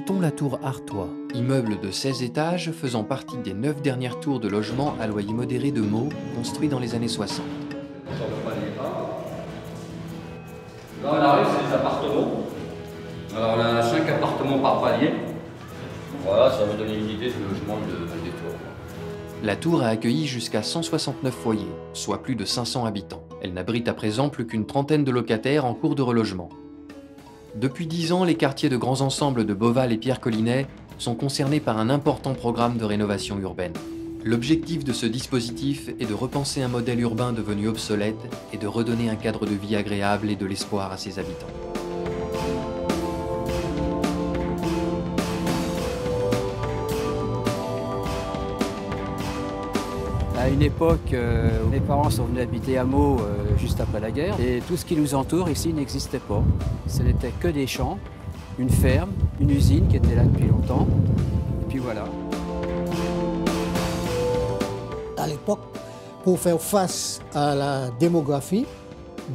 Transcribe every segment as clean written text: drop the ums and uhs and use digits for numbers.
Visitons la tour Artois, immeuble de 16 étages faisant partie des 9 dernières tours de logement à loyer modéré de Meaux, construits dans les années 60. Sur le palier A. Là, on arrive, c'est les appartements. Alors, on a 5 appartements par palier. Voilà, ça va donner une idée du logement des tours. La tour a accueilli jusqu'à 169 foyers, soit plus de 500 habitants. Elle n'abrite à présent plus qu'une trentaine de locataires en cours de relogement. Depuis 10 ans, les quartiers de grands ensembles de Beauval et Pierre-Collinet sont concernés par un important programme de rénovation urbaine. L'objectif de ce dispositif est de repenser un modèle urbain devenu obsolète et de redonner un cadre de vie agréable et de l'espoir à ses habitants. À une époque où mes parents sont venus habiter à Meaux juste après la guerre, et tout ce qui nous entoure ici n'existait pas. Ce n'était que des champs, une ferme, une usine qui était là depuis longtemps, et puis voilà. À l'époque, pour faire face à la démographie,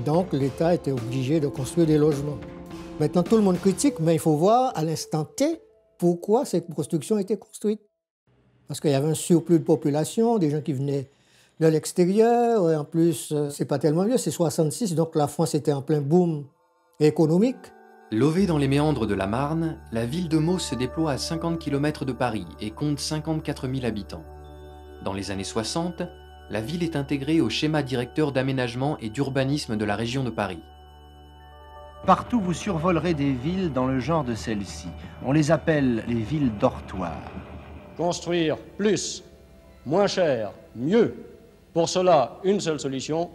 donc l'État était obligé de construire des logements. Maintenant, tout le monde critique, mais il faut voir à l'instant T pourquoi cette construction a été construite. Parce qu'il y avait un surplus de population, des gens qui venaient de l'extérieur. Et en plus, c'est pas tellement vieux, c'est 66, donc la France était en plein boom économique. Lové dans les méandres de la Marne, la ville de Meaux se déploie à 50 km de Paris et compte 54 000 habitants. Dans les années 60, la ville est intégrée au schéma directeur d'aménagement et d'urbanisme de la région de Paris. Partout vous survolerez des villes dans le genre de celle-ci. On les appelle les villes dortoirs. Construire plus, moins cher, mieux. Pour cela, une seule solution,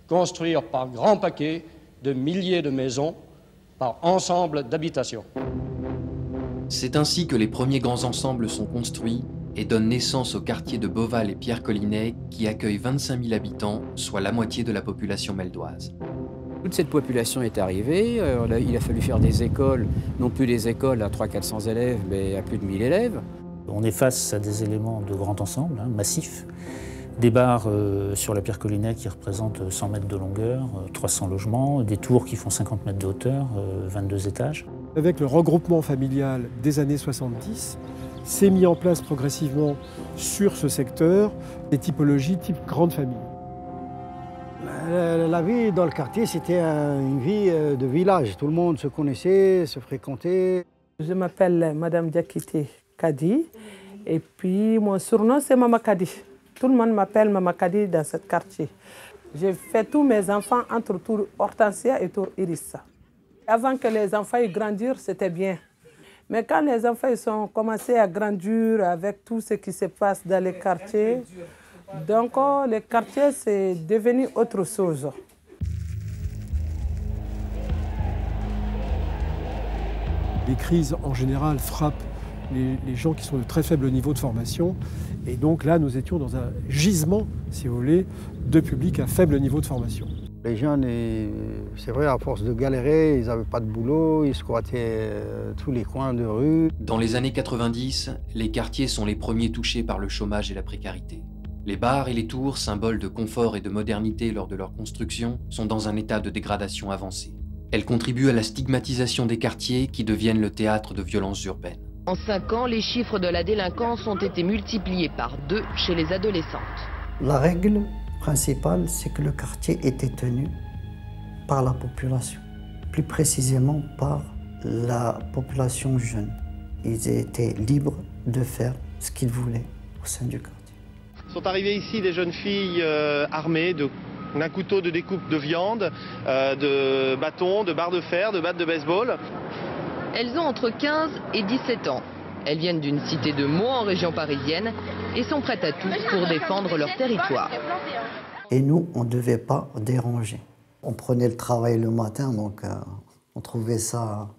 construire par grands paquets de milliers de maisons, par ensemble d'habitations. C'est ainsi que les premiers grands ensembles sont construits et donnent naissance au quartier de Beauval et Pierre-Collinet qui accueille 25 000 habitants, soit la moitié de la population meldoise. Toute cette population est arrivée, il a fallu faire des écoles, non plus des écoles à 300-400 élèves, mais à plus de 1000 élèves. On est face à des éléments de grand ensemble, massifs. Des bars sur la Pierre-Collinet qui représentent 100 mètres de longueur, 300 logements, des tours qui font 50 mètres de hauteur, 22 étages. Avec le regroupement familial des années 70, s'est mis en place progressivement sur ce secteur des typologies type grande famille. La vie dans le quartier, c'était une vie de village. Tout le monde se connaissait, se fréquentait. Je m'appelle Madame Diakité Kadi et puis mon surnom c'est Mama Kadi. Tout le monde m'appelle Mama Kadi dans ce quartier. J'ai fait tous mes enfants entre Tour Hortensia et Tour Irissa. Avant que les enfants grandissent, c'était bien. Mais quand les enfants ont commencé à grandir avec tout ce qui se passe dans les quartiers, donc les quartiers c'est devenu autre chose. Les crises en général frappent les gens qui sont de très faible niveau de formation. Et donc là, nous étions dans un gisement, si vous voulez, de public à faible niveau de formation. Les jeunes, c'est vrai, à force de galérer, ils n'avaient pas de boulot, ils squattaient tous les coins de rue. Dans les années 90, les quartiers sont les premiers touchés par le chômage et la précarité. Les bars et les tours, symboles de confort et de modernité lors de leur construction, sont dans un état de dégradation avancée. Elles contribuent à la stigmatisation des quartiers qui deviennent le théâtre de violences urbaines. En 5 ans, les chiffres de la délinquance ont été multipliés par 2 chez les adolescentes. La règle principale, c'est que le quartier était tenu par la population, plus précisément par la population jeune. Ils étaient libres de faire ce qu'ils voulaient au sein du quartier. Sont arrivées ici des jeunes filles armées d'un couteau de découpe de viande, de bâtons, de barres de fer, de battes de baseball. Elles ont entre 15 et 17 ans. Elles viennent d'une cité de Meaux en région parisienne et sont prêtes à tout pour défendre leur territoire. Et nous, on ne devait pas déranger. On prenait le travail le matin, donc on trouvait ça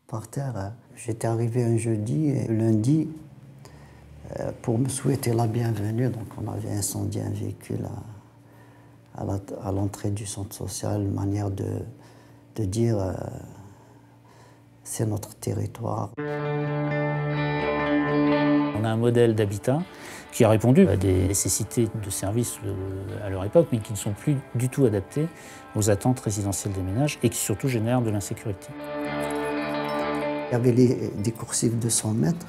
par terre. J'étais arrivé un jeudi et lundi, pour me souhaiter la bienvenue, donc on avait incendié un véhicule à l'entrée du centre social, une manière de dire c'est notre territoire. On a un modèle d'habitat qui a répondu à des nécessités de services à leur époque, mais qui ne sont plus du tout adaptés aux attentes résidentielles des ménages et qui surtout génèrent de l'insécurité. Il y avait des coursives de 100 mètres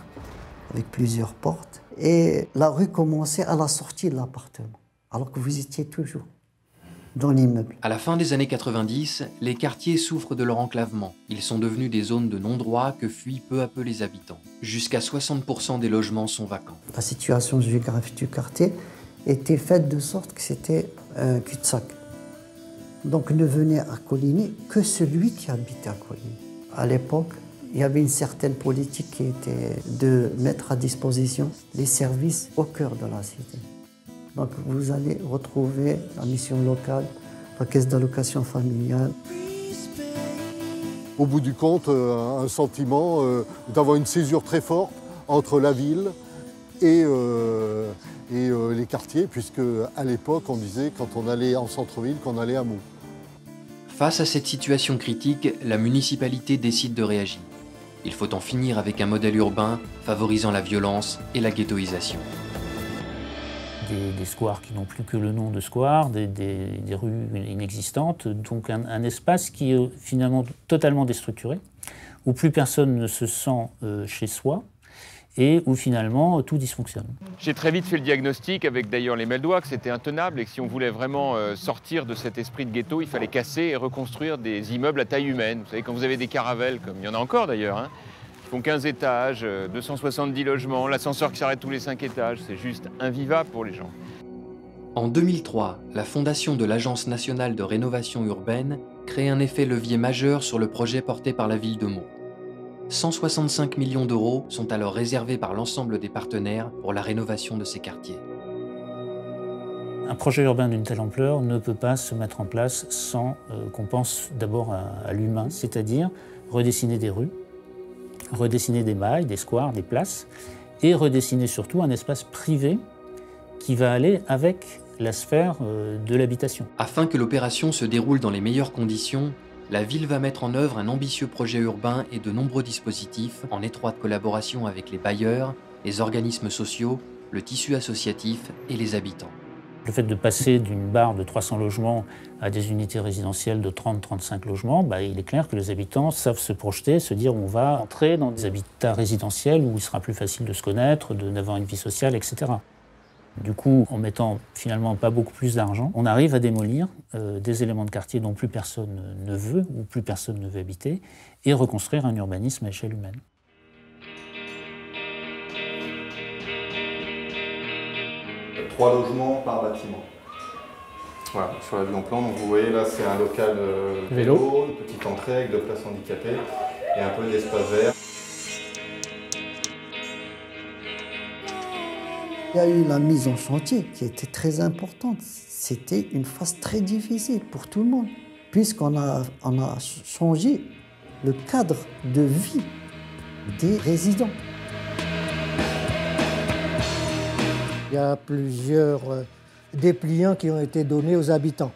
avec plusieurs portes. Et la rue commençait à la sortie de l'appartement, alors que vous étiez toujours dans l'immeuble. À la fin des années 90, les quartiers souffrent de leur enclavement. Ils sont devenus des zones de non-droit que fuient peu à peu les habitants. Jusqu'à 60% des logements sont vacants. La situation géographique du quartier était faite de sorte que c'était un cul-de-sac. Donc ne venait à Coligny que celui qui habitait à Coligny. À l'époque, il y avait une certaine politique qui était de mettre à disposition les services au cœur de la cité. Donc vous allez retrouver la mission locale, la caisse d'allocation familiale. Au bout du compte, un sentiment d'avoir une césure très forte entre la ville et les quartiers, puisque à l'époque, on disait quand on allait en centre-ville qu'on allait à Meaux. Face à cette situation critique, la municipalité décide de réagir. Il faut en finir avec un modèle urbain favorisant la violence et la ghettoisation. Des squares qui n'ont plus que le nom de square, des rues inexistantes, donc un espace qui est finalement totalement déstructuré, où plus personne ne se sent chez soi et où finalement tout dysfonctionne. J'ai très vite fait le diagnostic avec d'ailleurs les Meldois que c'était intenable et que si on voulait vraiment sortir de cet esprit de ghetto, il fallait casser et reconstruire des immeubles à taille humaine. Vous savez, quand vous avez des caravelles, comme il y en a encore d'ailleurs, hein, qui font 15 étages, 270 logements, l'ascenseur qui s'arrête tous les 5 étages, c'est juste invivable pour les gens. En 2003, la fondation de l'Agence nationale de rénovation urbaine crée un effet levier majeur sur le projet porté par la ville de Meaux. 165 millions d'euros sont alors réservés par l'ensemble des partenaires pour la rénovation de ces quartiers. Un projet urbain d'une telle ampleur ne peut pas se mettre en place sans qu'on pense d'abord à l'humain, c'est-à-dire redessiner des rues, redessiner des mailles, des squares, des places, et redessiner surtout un espace privé qui va aller avec la sphère de l'habitation. Afin que l'opération se déroule dans les meilleures conditions, la ville va mettre en œuvre un ambitieux projet urbain et de nombreux dispositifs en étroite collaboration avec les bailleurs, les organismes sociaux, le tissu associatif et les habitants. Le fait de passer d'une barre de 300 logements à des unités résidentielles de 30-35 logements, il est clair que les habitants savent se projeter, se dire on va entrer dans des habitats résidentiels où il sera plus facile de se connaître, d'avoir une vie sociale, etc. Du coup, en mettant finalement pas beaucoup plus d'argent, on arrive à démolir des éléments de quartier dont plus personne ne veut ou plus personne ne veut habiter et reconstruire un urbanisme à échelle humaine. Trois logements par bâtiment. Voilà, sur la vue en plan, donc vous voyez là c'est un local vélo, une petite entrée avec 2 places handicapées et un peu d'espace vert. Il y a eu la mise en chantier qui était très importante. C'était une phase très difficile pour tout le monde, puisqu'on a changé le cadre de vie des résidents. Il y a plusieurs dépliants qui ont été donnés aux habitants,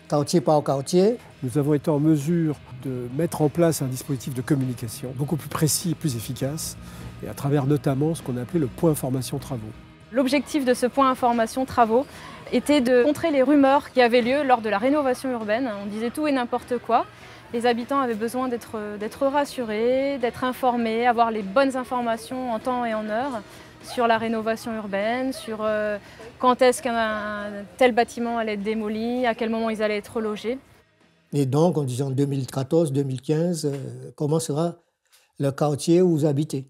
quartier par quartier. Nous avons été en mesure de mettre en place un dispositif de communication beaucoup plus précis et plus efficace, et à travers notamment ce qu'on appelait le point information travaux. L'objectif de ce point information travaux était de contrer les rumeurs qui avaient lieu lors de la rénovation urbaine. On disait tout et n'importe quoi. Les habitants avaient besoin d'être rassurés, d'être informés, avoir les bonnes informations en temps et en heure sur la rénovation urbaine, sur quand est-ce qu'un tel bâtiment allait être démoli, à quel moment ils allaient être logés. Et donc, on disait en 2014-2015, comment sera le quartier où vous habitez?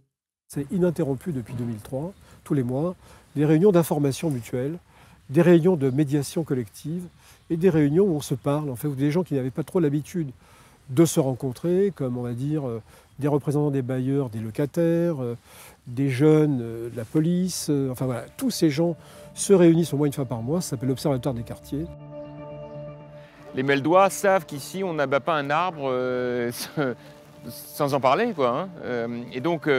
C'est ininterrompu depuis 2003, tous les mois, des réunions d'information mutuelle, des réunions de médiation collective et des réunions où on se parle, en fait, où des gens qui n'avaient pas trop l'habitude de se rencontrer, comme on va dire des représentants des bailleurs, des locataires, des jeunes, de la police, enfin voilà, tous ces gens se réunissent au moins une fois par mois, ça s'appelle l'Observatoire des quartiers. Les Meldois savent qu'ici on n'abat pas un arbre sans en parler, quoi, hein. Et donc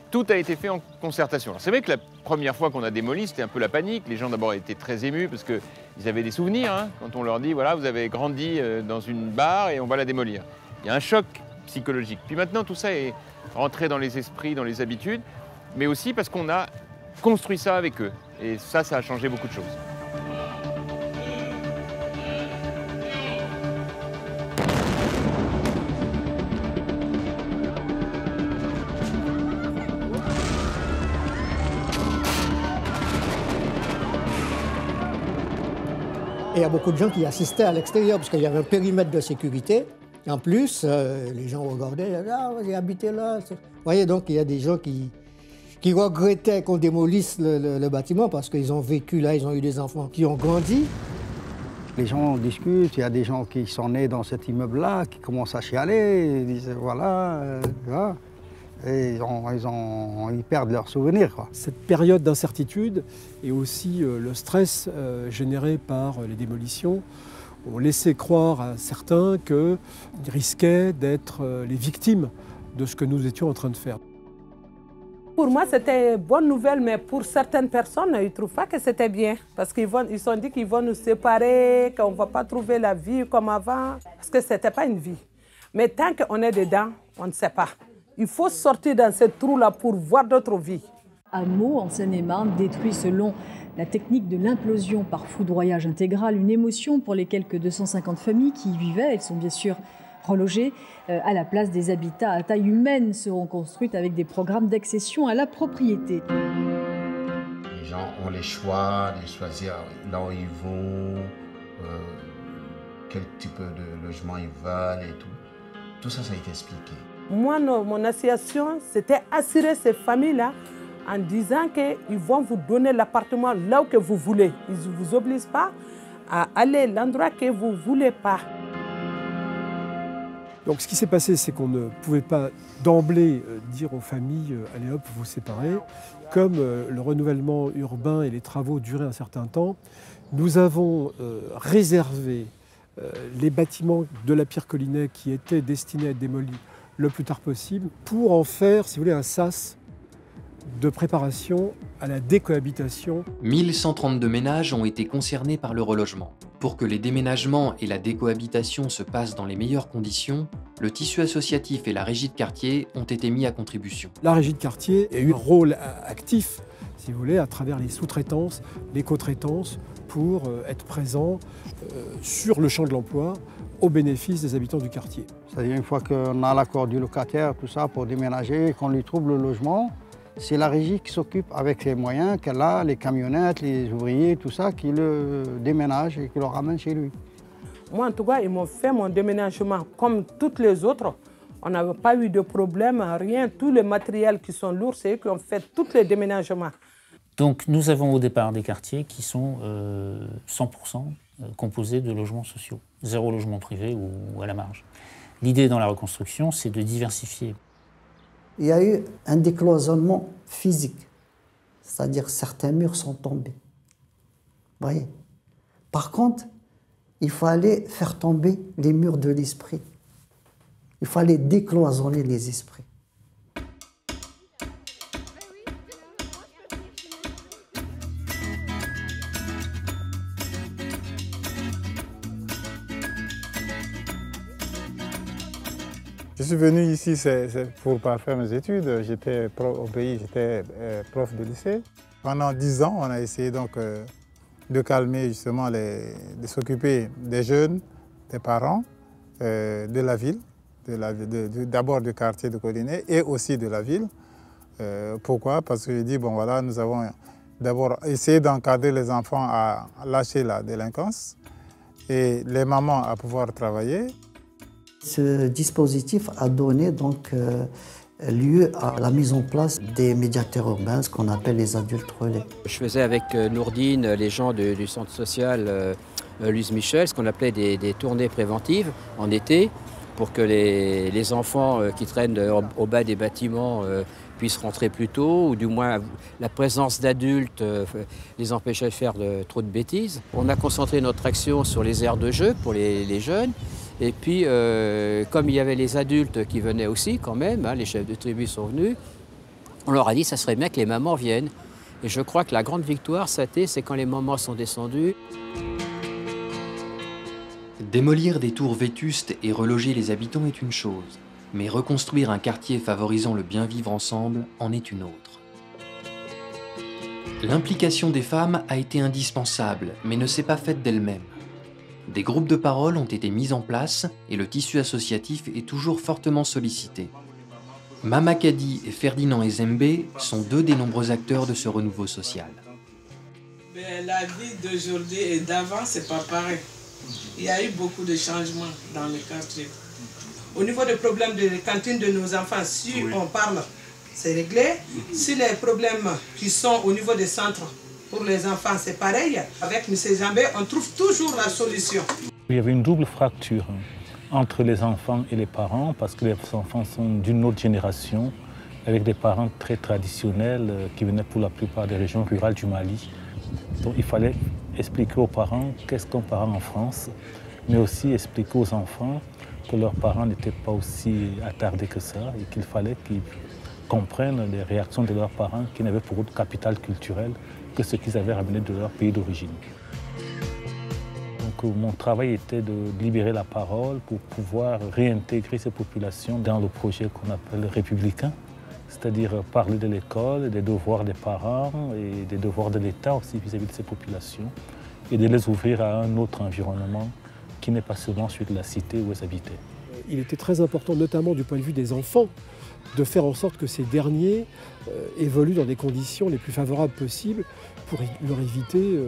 tout a été fait en concertation. C'est vrai que la première fois qu'on a démoli, c'était un peu la panique. Les gens d'abord étaient très émus parce qu'ils avaient des souvenirs, hein, quand on leur dit voilà, vous avez grandi dans une barre et on va la démolir. Il y a un choc psychologique. Puis maintenant, tout ça est rentré dans les esprits, dans les habitudes, mais aussi parce qu'on a construit ça avec eux. Et ça a changé beaucoup de choses. il y a beaucoup de gens qui assistaient à l'extérieur parce qu'il y avait un périmètre de sécurité. En plus, les gens regardaient, « Ah, j'ai habité là ». Vous voyez, donc il y a des gens qui regrettaient qu'on démolisse le bâtiment parce qu'ils ont vécu là, ils ont eu des enfants qui ont grandi. Les gens discutent, il y a des gens qui sont nés dans cet immeuble-là, qui commencent à chialer, ils disent voilà, et ils perdent leurs souvenirs, quoi. Cette période d'incertitude et aussi le stress généré par les démolitions ont laissé croire à certains qu'ils risquaient d'être les victimes de ce que nous étions en train de faire. Pour moi, c'était une bonne nouvelle, mais pour certaines personnes, ils ne trouvent pas que c'était bien. Parce qu'ils se sont dit qu'ils vont nous séparer, qu'on ne va pas trouver la vie comme avant. Parce que ce n'était pas une vie. Mais tant qu'on est dedans, on ne sait pas. Il faut sortir dans ce trou-là pour voir d'autres vies. Hameau, en Seine-et-Marne, détruit selon la technique de l'implosion par foudroyage intégral, une émotion pour les quelques 250 familles qui y vivaient. Elles sont bien sûr relogées. À la place, des habitats à taille humaine seront construits avec des programmes d'accession à la propriété. Les gens ont le choix de choisir là où ils vont, quel type de logement ils veulent et tout. Tout ça, ça a été expliqué. Moi, mon association, c'était assurer ces familles-là en disant qu'ils vont vous donner l'appartement là où que vous voulez. Ils ne vous obligent pas à aller à l'endroit que vous ne voulez pas. Donc ce qui s'est passé, c'est qu'on ne pouvait pas d'emblée dire aux familles « allez hop, vous séparez ». Comme le renouvellement urbain et les travaux duraient un certain temps, nous avons réservé les bâtiments de la Pierre Collinet qui étaient destinés à être démolis le plus tard possible pour en faire, si vous voulez, un sas de préparation à la décohabitation. 1132 ménages ont été concernés par le relogement. Pour que les déménagements et la décohabitation se passent dans les meilleures conditions, le tissu associatif et la régie de quartier ont été mis à contribution. La régie de quartier a eu un rôle actif, si vous voulez, à travers les sous-traitances, les co-traitances, pour être présent sur le champ de l'emploi au bénéfice des habitants du quartier. C'est-à-dire une fois qu'on a l'accord du locataire, tout ça, pour déménager, qu'on lui trouve le logement, c'est la régie qui s'occupe avec les moyens qu'elle a, les camionnettes, les ouvriers, tout ça, qui le déménagent et qui le ramènent chez lui. Moi, en tout cas, ils m'ont fait mon déménagement comme toutes les autres. On n'avait pas eu de problème, rien. Tous les matériels qui sont lourds, c'est eux qui ont fait tous les déménagements. Donc nous avons au départ des quartiers qui sont 100% composés de logements sociaux, zéro logement privé ou à la marge. L'idée dans la reconstruction, c'est de diversifier. Il y a eu un décloisonnement physique, c'est-à-dire certains murs sont tombés. Vous voyez. Par contre, il fallait faire tomber les murs de l'esprit. Il fallait décloisonner les esprits. Je suis venu ici pour pas faire mes études. J'étais au pays, j'étais prof de lycée. Pendant 10 ans, on a essayé donc de calmer justement, de s'occuper des jeunes, des parents, de la ville, d'abord du quartier de Collinet et aussi de la ville. Pourquoi? Parce que je dis, bon voilà, nous avons d'abord essayé d'encadrer les enfants à lâcher la délinquance et les mamans à pouvoir travailler. Ce dispositif a donné donc lieu à la mise en place des médiateurs urbains, ce qu'on appelle les adultes relais. Je faisais avec Nourdine, les gens du centre social Louise Michel, ce qu'on appelait des tournées préventives en été, pour que les enfants qui traînent au bas des bâtiments puissent rentrer plus tôt, ou du moins la présence d'adultes les empêchait de faire trop de bêtises. On a concentré notre action sur les aires de jeu pour les jeunes. Et puis, comme il y avait les adultes qui venaient aussi quand même, hein, les chefs de tribu sont venus, on leur a dit que ça serait bien que les mamans viennent. Et je crois que la grande victoire, c'est quand les mamans sont descendues. Démolir des tours vétustes et reloger les habitants est une chose, mais reconstruire un quartier favorisant le bien vivre ensemble en est une autre. L'implication des femmes a été indispensable, mais ne s'est pas faite d'elle-même. Des groupes de parole ont été mis en place et le tissu associatif est toujours fortement sollicité. Mama Kadi et Ferdinand Ezembe sont deux des nombreux acteurs de ce renouveau social. Mais la vie d'aujourd'hui et d'avant, c'est pas pareil. Il y a eu beaucoup de changements dans le quartier. Au niveau des problèmes de cantine de nos enfants, si on parle, c'est réglé. Si les problèmes qui sont au niveau des centres pour les enfants, c'est pareil. Avec M. Zambé, on trouve toujours la solution. Il y avait une double fracture entre les enfants et les parents, parce que les enfants sont d'une autre génération, avec des parents très traditionnels qui venaient pour la plupart des régions rurales du Mali. Donc il fallait expliquer aux parents qu'est-ce qu'un parent en France, mais aussi expliquer aux enfants que leurs parents n'étaient pas aussi attardés que ça et qu'il fallait qu'ils comprennent les réactions de leurs parents qui n'avaient pour eux de capital culturel que ce qu'ils avaient ramené de leur pays d'origine. Donc mon travail était de libérer la parole pour pouvoir réintégrer ces populations dans le projet qu'on appelle républicain, c'est-à-dire parler de l'école, des devoirs des parents et des devoirs de l'État aussi vis-à-vis de ces populations et de les ouvrir à un autre environnement qui n'est pas seulement celui de la cité où elles habitaient. Il était très important, notamment du point de vue des enfants, de faire en sorte que ces derniers évoluent dans des conditions les plus favorables possibles pour leur éviter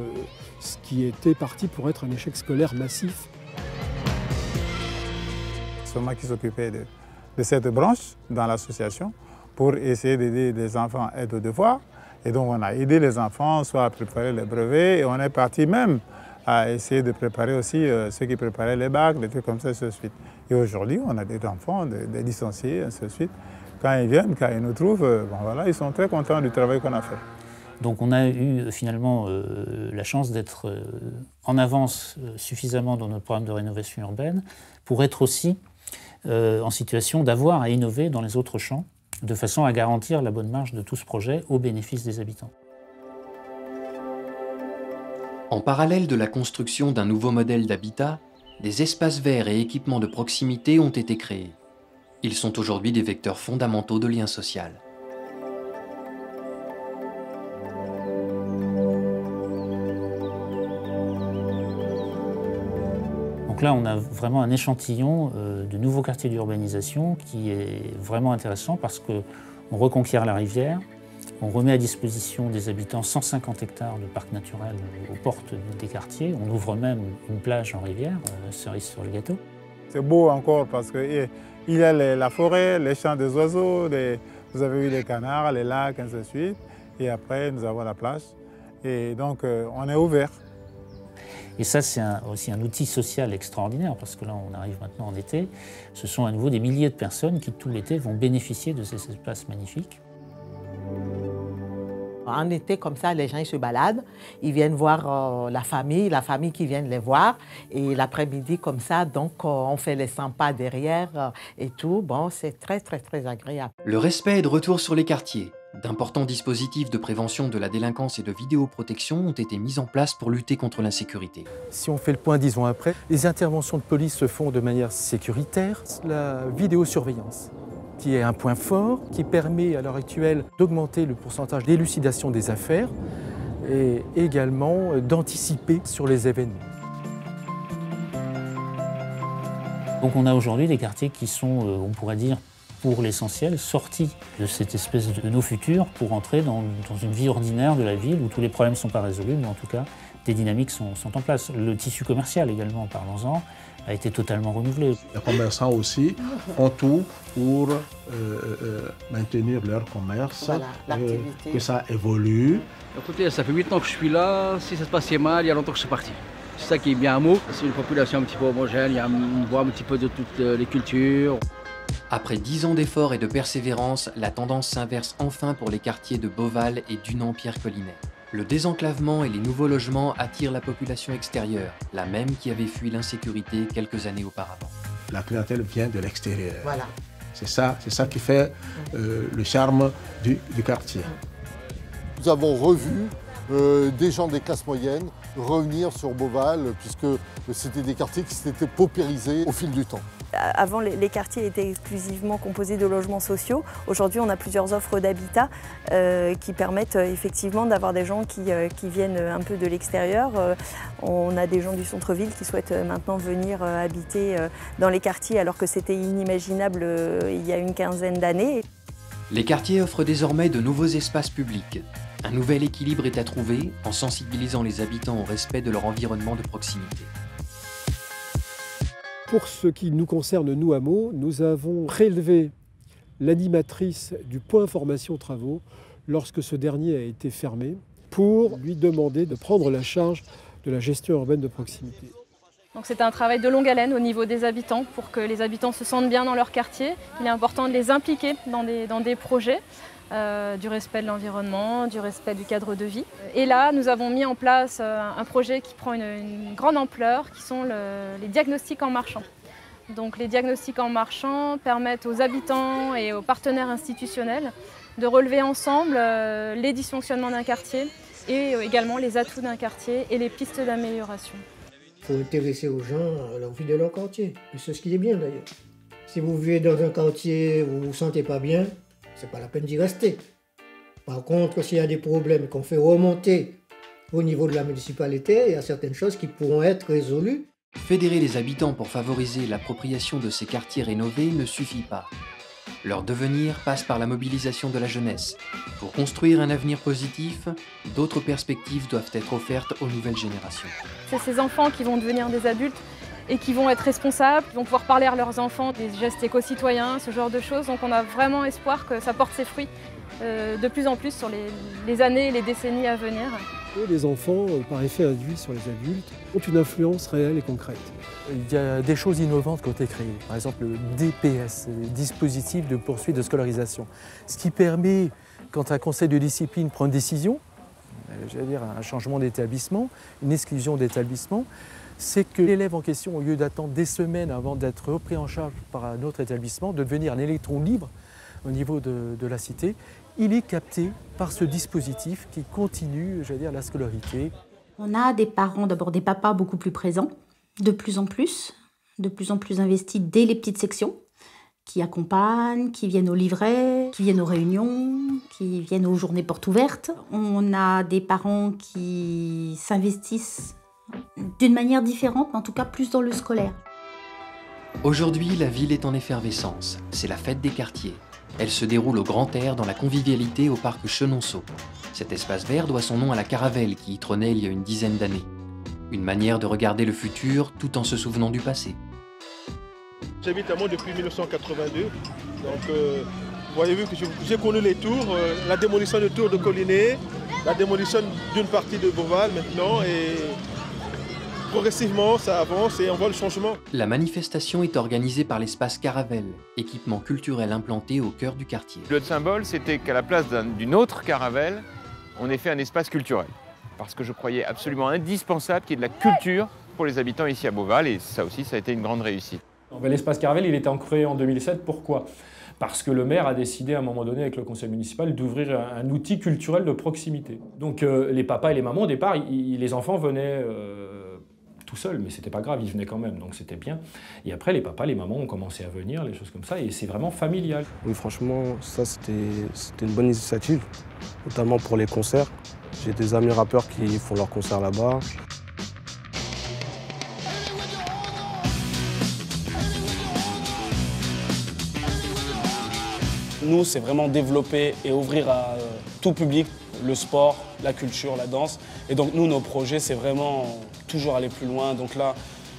ce qui était parti pour être un échec scolaire massif. C'est moi qui s'occupais de cette branche dans l'association pour essayer d'aider les enfants à être aux devoirs. Et donc on a aidé les enfants soit à préparer les brevets et on est parti même à essayer de préparer aussi ceux qui préparaient les bacs, des trucs comme ça, ainsi de suite. Et aujourd'hui, on a des enfants, des licenciés, ainsi de suite. Quand ils viennent, quand ils nous trouvent, bon, voilà, ils sont très contents du travail qu'on a fait. Donc on a eu finalement la chance d'être en avance suffisamment dans notre programme de rénovation urbaine pour être aussi en situation d'avoir à innover dans les autres champs, de façon à garantir la bonne marche de tout ce projet au bénéfice des habitants. En parallèle de la construction d'un nouveau modèle d'habitat, des espaces verts et équipements de proximité ont été créés. Ils sont aujourd'hui des vecteurs fondamentaux de lien social. Donc là, on a vraiment un échantillon de nouveaux quartiers d'urbanisation qui est vraiment intéressant parce qu'on reconquiert la rivière, on remet à disposition des habitants 150 hectares de parc naturel aux portes des quartiers. On ouvre même une plage en rivière, cerise sur le gâteau. C'est beau encore parce qu'il y a la forêt, les champs des oiseaux, vous avez vu les canards, les lacs, ainsi de suite. Et après, nous avons la plage. Et donc, on est ouvert. Et ça, c'est aussi un outil social extraordinaire parce que là, on arrive maintenant en été. Ce sont à nouveau des milliers de personnes qui, tout l'été, vont bénéficier de ces espaces magnifiques. En été, comme ça, les gens ils se baladent, ils viennent voir la famille qui vient les voir. Et l'après-midi, comme ça, donc on fait les 100 pas derrière et tout. Bon, c'est très, très, très agréable. Le respect est de retour sur les quartiers. D'importants dispositifs de prévention de la délinquance et de vidéoprotection ont été mis en place pour lutter contre l'insécurité. Si on fait le point 10 ans après, les interventions de police se font de manière sécuritaire. La vidéosurveillance, qui est un point fort, qui permet à l'heure actuelle d'augmenter le pourcentage d'élucidation des affaires et également d'anticiper sur les événements. Donc on a aujourd'hui des quartiers qui sont, on pourrait dire, pour l'essentiel, sortis de cette espèce de nos futurs pour entrer dans une vie ordinaire de la ville où tous les problèmes ne sont pas résolus, mais en tout cas, des dynamiques sont en place. Le tissu commercial également, parlons-en, a été totalement renouvelé. Les commerçants aussi font tout pour maintenir leur commerce, voilà, que ça évolue. Écoutez, ça fait 8 ans que je suis là, si ça se passait mal, il y a longtemps que je suis parti. C'est ça qui est bien à Meaux, c'est une population un petit peu homogène, on voit un petit peu de toutes les cultures. Après 10 ans d'efforts et de persévérance, la tendance s'inverse enfin pour les quartiers de Beauval et Dunant-Pierre-Collinet. Le désenclavement et les nouveaux logements attirent la population extérieure, la même qui avait fui l'insécurité quelques années auparavant. La clientèle vient de l'extérieur. Voilà. C'est ça qui fait le charme du quartier. Nous avons revu des gens des classes moyennes revenir sur Beauval, puisque c'était des quartiers qui s'étaient paupérisés au fil du temps. Avant, les quartiers étaient exclusivement composés de logements sociaux. Aujourd'hui, on a plusieurs offres d'habitat qui permettent effectivement d'avoir des gens qui viennent un peu de l'extérieur. On a des gens du centre-ville qui souhaitent maintenant venir habiter dans les quartiers alors que c'était inimaginable il y a une quinzaine d'années. Les quartiers offrent désormais de nouveaux espaces publics. Un nouvel équilibre est à trouver en sensibilisant les habitants au respect de leur environnement de proximité. Pour ce qui nous concerne, nous, hameaux, nous avons prélevé l'animatrice du point formation travaux lorsque ce dernier a été fermé pour lui demander de prendre la charge de la gestion urbaine de proximité. C'est un travail de longue haleine au niveau des habitants pour que les habitants se sentent bien dans leur quartier. Il est important de les impliquer dans des projets, du respect de l'environnement, du respect du cadre de vie. Et là, nous avons mis en place un projet qui prend une grande ampleur, qui sont les diagnostics en marchant. Donc les diagnostics en marchant permettent aux habitants et aux partenaires institutionnels de relever ensemble les dysfonctionnements d'un quartier et également les atouts d'un quartier et les pistes d'amélioration. Il faut intéresser aux gens à l'envie de leur quartier. Et c'est ce qui est bien d'ailleurs. Si vous vivez dans un quartier où vous ne vous sentez pas bien, c'est pas la peine d'y rester. Par contre, s'il y a des problèmes qu'on fait remonter au niveau de la municipalité, il y a certaines choses qui pourront être résolues. Fédérer les habitants pour favoriser l'appropriation de ces quartiers rénovés ne suffit pas. Leur devenir passe par la mobilisation de la jeunesse. Pour construire un avenir positif, d'autres perspectives doivent être offertes aux nouvelles générations. C'est ces enfants qui vont devenir des adultes et qui vont être responsables, qui vont pouvoir parler à leurs enfants des gestes éco-citoyens, ce genre de choses. Donc on a vraiment espoir que ça porte ses fruits de plus en plus sur les années et les décennies à venir. Les enfants, par effet induit sur les adultes, ont une influence réelle et concrète. Il y a des choses innovantes qui ont été créées. Par exemple, le DPS, le dispositif de poursuite de scolarisation. Ce qui permet, quand un conseil de discipline prend une décision, j'allais dire un changement d'établissement, une exclusion d'établissement, c'est que l'élève en question, au lieu d'attendre des semaines avant d'être repris en charge par un autre établissement, de devenir un électron libre au niveau de la cité, il est capté par ce dispositif qui continue, j'allais dire, la scolarité. On a des parents, d'abord des papas beaucoup plus présents, de plus en plus investis dès les petites sections, qui accompagnent, qui viennent aux livrets, qui viennent aux réunions, qui viennent aux journées portes ouvertes. On a des parents qui s'investissent d'une manière différente, mais en tout cas plus dans le scolaire. Aujourd'hui, la ville est en effervescence. C'est la fête des quartiers. Elle se déroule au grand air dans la convivialité au parc Chenonceau. Cet espace vert doit son nom à la caravelle qui y trônait il y a une dizaine d'années. Une manière de regarder le futur tout en se souvenant du passé. J'habite à Meaux depuis 1982, donc vous voyez vu que j'ai connu les tours, la démolition de tours de Collinet, la démolition d'une partie de Beauval maintenant, et progressivement ça avance et on voit le changement. La manifestation est organisée par l'espace Caravelle, équipement culturel implanté au cœur du quartier. Le symbole, c'était qu'à la place d'une autre caravelle, on ait fait un espace culturel. Parce que je croyais absolument indispensable qu'il y ait de la culture pour les habitants ici à Beauval, et ça aussi, ça a été une grande réussite. L'espace Caravelle, il était créé en 2007. Pourquoi ? Parce que le maire a décidé à un moment donné avec le conseil municipal d'ouvrir un outil culturel de proximité. Donc les papas et les mamans, au départ, les enfants venaient tout seuls, mais c'était pas grave, ils venaient quand même, donc c'était bien. Et après, les papas, les mamans ont commencé à venir, les choses comme ça, et c'est vraiment familial. Oui, franchement, ça c'était une bonne initiative, notamment pour les concerts. J'ai des amis rappeurs qui font leurs concerts là-bas. Nous, c'est vraiment développer et ouvrir à tout public le sport, la culture, la danse. Et donc nous, nos projets, c'est vraiment toujours aller plus loin. Donc là,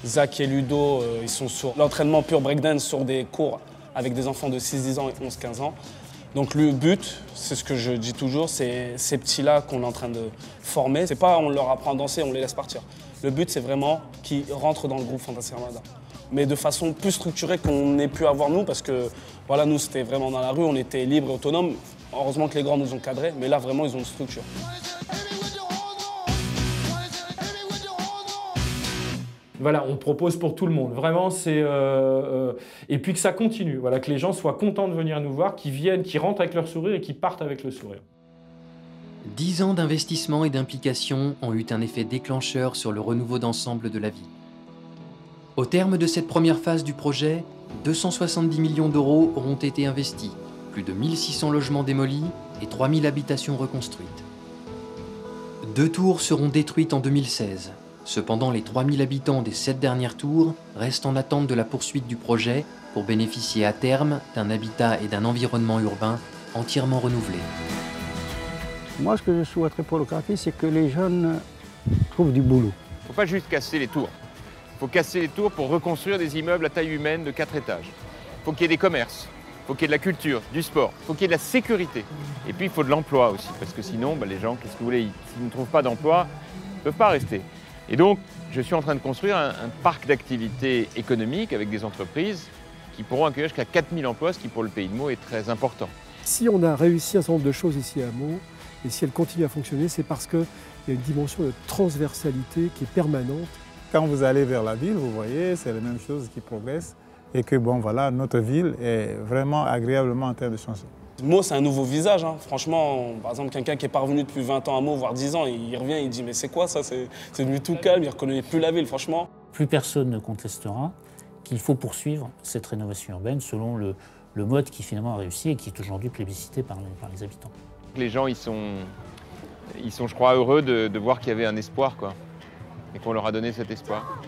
Zach et Ludo, ils sont sur l'entraînement pur breakdance sur des cours avec des enfants de 6-10 ans et 11-15 ans. Donc le but, c'est ce que je dis toujours, c'est ces petits-là qu'on est en train de former. C'est pas on leur apprend à danser, on les laisse partir. Le but, c'est vraiment qu'ils rentrent dans le groupe Fantasy Ramada. Mais de façon plus structurée qu'on ait pu avoir nous, parce que voilà, nous, c'était vraiment dans la rue, on était libres et autonomes. Heureusement que les grands nous ont cadrés, mais là, vraiment, ils ont une structure. Voilà, on propose pour tout le monde. Vraiment, c'est... et puis que ça continue. Voilà, que les gens soient contents de venir nous voir, qu'ils viennent, qu'ils rentrent avec leur sourire et qu'ils partent avec le sourire. 10 ans d'investissement et d'implication ont eu un effet déclencheur sur le renouveau d'ensemble de la ville. Au terme de cette première phase du projet, 270 millions d'euros auront été investis, plus de 1600 logements démolis et 3000 habitations reconstruites. 2 tours seront détruites en 2016. Cependant, les 3000 habitants des 7 dernières tours restent en attente de la poursuite du projet pour bénéficier à terme d'un habitat et d'un environnement urbain entièrement renouvelés. Moi, ce que je souhaiterais pour le quartier, c'est que les jeunes trouvent du boulot. Il ne faut pas juste casser les tours. Il faut casser les tours pour reconstruire des immeubles à taille humaine de 4 étages. Il faut qu'il y ait des commerces, il faut qu'il y ait de la culture, du sport, il faut qu'il y ait de la sécurité. Et puis il faut de l'emploi aussi, parce que sinon, les gens, qu'est-ce que vous voulez, s'ils ne trouvent pas d'emploi, ils ne peuvent pas rester. Et donc, je suis en train de construire un parc d'activités économiques avec des entreprises qui pourront accueillir jusqu'à 4000 emplois, ce qui pour le Pays de Meaux est très important. Si on a réussi un certain nombre de choses ici à Meaux, et si elles continuent à fonctionner, c'est parce qu'il y a une dimension de transversalité qui est permanente. Quand vous allez vers la ville, vous voyez, c'est les mêmes choses qui progressent et que bon, voilà, notre ville est vraiment agréablement en train de changer. Meaux, c'est un nouveau visage. Hein. Franchement, par exemple, quelqu'un qui est pas revenu depuis 20 ans à Meaux, voire 10 ans, il revient, il dit mais c'est quoi ça? C'est devenu tout calme, il ne reconnaît plus la ville, franchement. Plus personne ne contestera qu'il faut poursuivre cette rénovation urbaine selon le mode qui finalement a réussi et qui est aujourd'hui plébiscité par les habitants. Les gens, ils sont je crois, heureux de voir qu'il y avait un espoir, quoi, et qu'on leur a donné cet espoir.